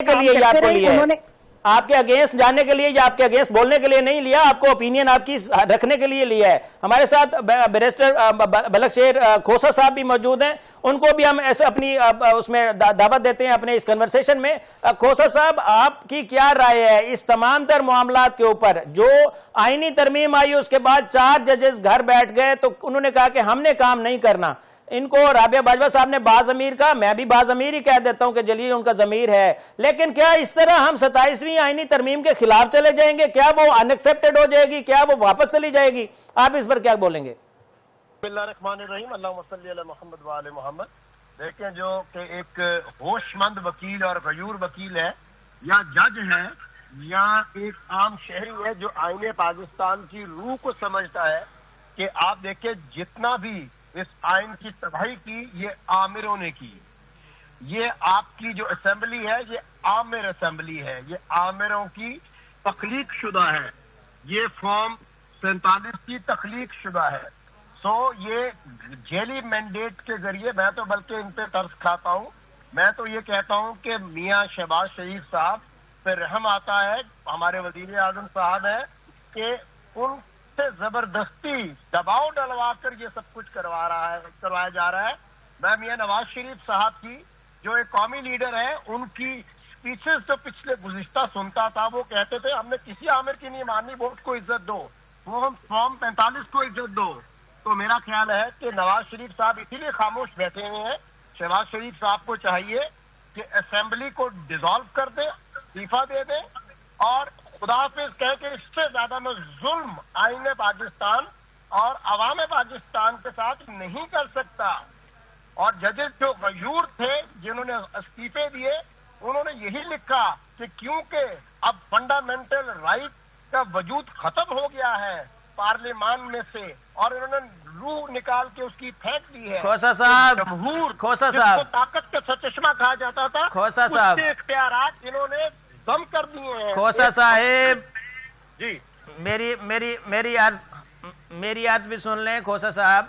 کے لیے یا آپ کو لیا ہے؟ آپ کے اگینسٹ جاننے کے لیے یا آپ کے اگینسٹ بولنے کے لیے نہیں لیا، آپ کو اوپینین آپ کی رکھنے کے لیے لیا ہے۔ ہمارے ساتھ بیرسٹر بلخ شیر کھوسا صاحب بھی موجود ہیں، ان کو بھی ہم ایسے اپنی اس میں دعوت دیتے ہیں اپنے اس کنورسیشن میں۔ کھوسا صاحب، آپ کی کیا رائے ہے اس تمام تر معاملات کے اوپر؟ جو آئینی ترمیم آئی اس کے بعد 4 ججز گھر بیٹھ گئے تو انہوں نے کہا کہ ہم نے کام نہیں کرنا۔ ان کو رابعہ باجوہ صاحب نے باضمیر کہا، میں بھی باضمیر ہی کہہ دیتا ہوں کہ جلیل ان کا ضمیر ہے، لیکن کیا اس طرح ہم 27ویں آئینی ترمیم کے خلاف چلے جائیں گے؟ کیا وہ ان ایکسیپٹڈ ہو جائے گی؟ کیا وہ واپس چلی جائے گی؟ آپ اس پر کیا بولیں گے؟ بسم اللہ الرحمن الرحیم، اللہم صلی علی محمد وآل محمد۔ دیکھیں، جو کہ ایک ہوش مند وکیل اور غیور وکیل ہے یا جج ہے یا ایک عام شہری ہے جو آئین پاکستان کی روح کو سمجھتا ہے کہ آپ دیکھیں جتنا بھی اس آئین کی تباہی کی یہ آمروں نے کی، یہ آپ کی جو اسمبلی ہے یہ آمر اسمبلی ہے، یہ آمروں کی تخلیق شدہ ہے، یہ فارم 47 کی تخلیق شدہ ہے۔ سو یہ جیلی مینڈیٹ کے ذریعے میں تو بلکہ ان پہ ترس کھاتا ہوں، میں تو یہ کہتا ہوں کہ میاں شہباز شریف صاحب پہ رحم آتا ہے، ہمارے وزیر اعظم صاحب ہیں کہ ان سے زبردستی دباؤ ڈلوا کر یہ سب کچھ کروایا جا رہا ہے۔ میں میاں نواز شریف صاحب کی جو ایک قومی لیڈر ہے ان کی اسپیچز جو پچھلے گزشتہ سنتا تھا، وہ کہتے تھے ہم نے کسی عامر کی نہیں ماننی، ووٹ کو عزت دو، وہ ہم فارم 45 کو عزت دو۔ تو میرا خیال ہے کہ نواز شریف صاحب اسی لیے خاموش بیٹھے ہوئے ہیں۔ شہباز شریف صاحب کو چاہیے کہ اسمبلی کو ڈیزالو کر دیں، استعفیٰ دے دیں اور خدا حافظ کہہ کے اس سے زیادہ میں ظلم آئین پاکستان اور عوام پاکستان کے ساتھ نہیں کر سکتا۔ اور ججز جو غیور تھے جنہوں نے استعفے دیے، انہوں نے یہی لکھا کہ کیونکہ اب فنڈامنٹل رائٹ کا وجود ختم ہو گیا ہے پارلیمان میں سے، اور انہوں نے روح نکال کے اس کی پھینک دی ہے۔ کھوسا صاحب، جمہور کھوسا صاحب، جس کو طاقت کا سرچشمہ کہا جاتا تھا، کھوسا صاحب، اس کے اختیارات انہوں نے کم کر دیے ہیں۔ کھوسا صاحب جی، میری عرض بھی سن لیں۔ کھوسا صاحب،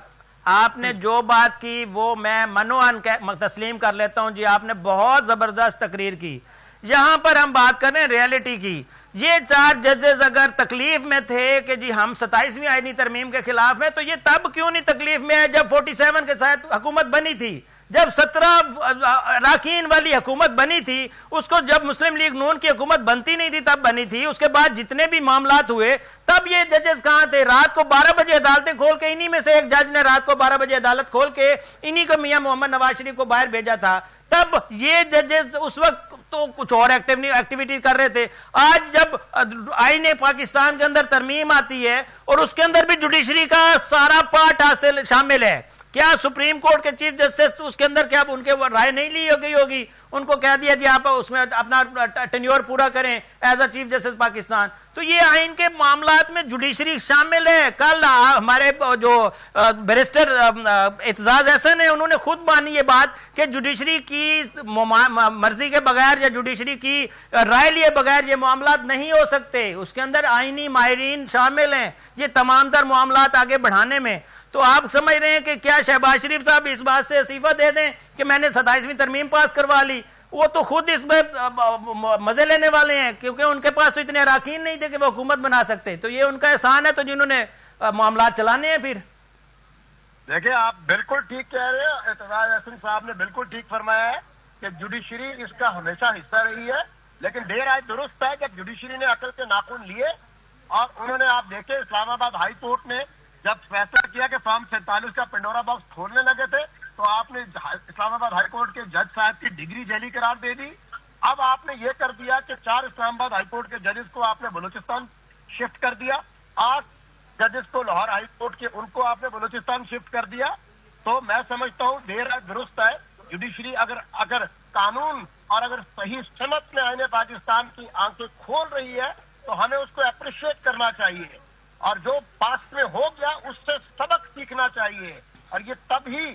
آپ نے جو بات کی وہ میں منوعاً تسلیم کر لیتا ہوں جی، آپ نے بہت زبردست تقریر کی۔ یہاں پر ہم بات کریں ریالٹی کی، یہ 4 ججز اگر تکلیف میں تھے کہ جی ہم 27ویں آئینی ترمیم کے خلاف ہیں، تو یہ تب کیوں نہیں تکلیف میں ہے جب 47 کے ساتھ حکومت بنی تھی، جب 17 اراکین والی حکومت بنی تھی؟ اس کو جب مسلم لیگ نون کی حکومت بنتی نہیں تھی تب بنی تھی۔ اس کے بعد جتنے بھی معاملات ہوئے تب یہ ججز کہاں تھے؟ رات کو 12 بجے عدالتیں کھول کے، انہی میں سے ایک جج نے رات کو 12 بجے عدالت کھول کے انہی کو میاں محمد نواز شریف کو باہر بھیجا تھا۔ تب یہ ججز اس وقت تو کچھ اور ایکٹیویٹیز کر رہے تھے۔ آج جب آئین پاکستان کے اندر ترمیم آتی ہے اور اس کے اندر بھی جوڈیشری کا سارا پارٹ شامل ہے، کیا سپریم کورٹ کے چیف جسٹس اس کے اندر کیا ان کے رائے نہیں لی ہوگی؟ ان کو کہہ دیا جی آپ اس میں اپنا ٹینیور پورا کریں as a chief justice Pakistan. تو یہ آئین کے معاملات میں جوڈیشری شامل ہے۔ کل ہمارے جو بیرسٹر اعتزاز احسن ہیں، انہوں نے خود مانی یہ بات کہ جوڈیشری کی مرضی کے بغیر یا جوڈیشری کی رائے لیے بغیر یہ معاملات نہیں ہو سکتے۔ اس کے اندر آئینی ماہرین شامل ہیں یہ تمام تر معاملات آگے بڑھانے میں۔ تو آپ سمجھ رہے ہیں کہ کیا شہباز شریف صاحب اس بات سے استعفیٰ دے دیں کہ میں نے 27ویں ترمیم پاس کروا لی؟ وہ تو خود اس میں مزے لینے والے ہیں، کیونکہ ان کے پاس تو اتنے اراکین نہیں تھے کہ وہ حکومت بنا سکتے۔ تو یہ ان کا احسان ہے تو جنہوں نے معاملات چلانے ہیں۔ پھر دیکھیں، آپ بالکل ٹھیک کہہ رہے ہیں، اعتزاز احسن صاحب نے بالکل ٹھیک فرمایا ہے کہ جوڈیشری اس کا ہمیشہ حصہ رہی ہے، لیکن دیر آئے درست ہے کہ جوڈیشری نے عقل کے ناخن لیے اور انہوں نے، آپ دیکھیں اسلام آباد ہائی کورٹ نے جب فیصلہ کیا کہ فارم 47 کا پنڈورا باکس کھولنے لگے تھے، تو آپ نے اسلام آباد ہائی کورٹ کے جج صاحب کی ڈگری جعلی قرار دے دی۔ اب آپ نے یہ کر دیا کہ 4 اسلام آباد ہائی کورٹ کے ججز کو آپ نے بلوچستان شفٹ کر دیا، 8 ججز کو لاہور ہائی کورٹ کے ان کو آپ نے بلوچستان شفٹ کر دیا۔ تو میں سمجھتا ہوں دیر ہے درست ہے، جوڈیشری اگر قانون اور اگر صحیح سمت میں آئین پاکستان کی آنکھیں کھول رہی ہے تو ہمیں اس کو اپریشیٹ کرنا چاہیے، اور جو پاسٹ میں ہو گیا اس سے سبق سیکھنا چاہیے، اور یہ تب ہی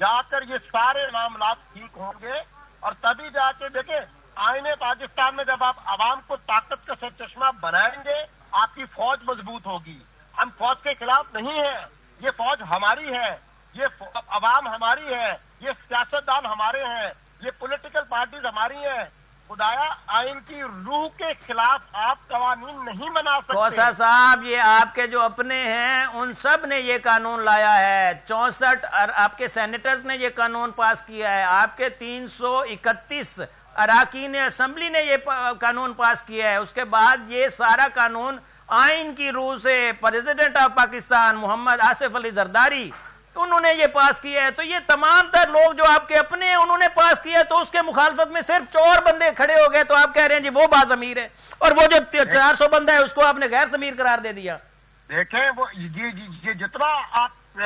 جا کر یہ سارے معاملات ٹھیک ہوں گے۔ اور تبھی جا کے دیکھیں آئین پاکستان میں جب آپ عوام کو طاقت کا سرچشمہ بنائیں گے، آپ کی فوج مضبوط ہوگی۔ ہم فوج کے خلاف نہیں ہیں، یہ فوج ہماری ہے، یہ عوام ہماری ہے، یہ سیاستدان ہمارے ہیں، یہ پولیٹیکل پارٹیز ہماری ہیں، خدایا آئین کی روح کے خلاف آپ قوانین نہیں بنا سکتے. کوسا صاحب یہ آپ کے جو اپنے ہیں ان سب نے یہ قانون لایا ہے. 64 آپ کے سینیٹرز نے یہ قانون پاس کیا ہے. آپ کے 331 اراکین اسمبلی نے یہ قانون پاس کیا ہے. اس کے بعد یہ سارا قانون آئین کی روح سے پریزیڈنٹ آف پاکستان محمد آصف علی زرداری انہوں نے یہ پاس کیا ہے. تو یہ تمام تر لوگ جو آپ کے اپنے ہیں انہوں نے پاس کیا ہے. تو اس کے مخالفت میں صرف 4 بندے کھڑے ہو گئے تو آپ کہہ رہے ہیں جی وہ باضمیر ہے, اور وہ جو 400 بندہ ہے اس کو آپ نے غیر ضمیر قرار دے دیا. دیکھیں وہ یہ جتنا آپ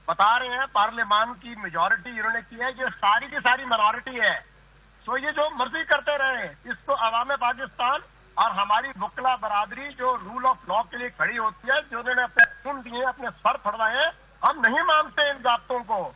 بتا رہے ہیں پارلیمان کی میجورٹی انہوں نے کی ہے, یہ ساری کی ساری منارٹی ہے. سو یہ جو مرضی کرتے رہے, اس کو عوام پاکستان اور ہماری وکلا برادری جو رول آف لا کے لیے کھڑی ہوتی ہے, جو انہوں نے اپنے خون دیے, اپنے سر پھڑوائے ہیں, ہم نہیں مانتے ان ضابطوں کو.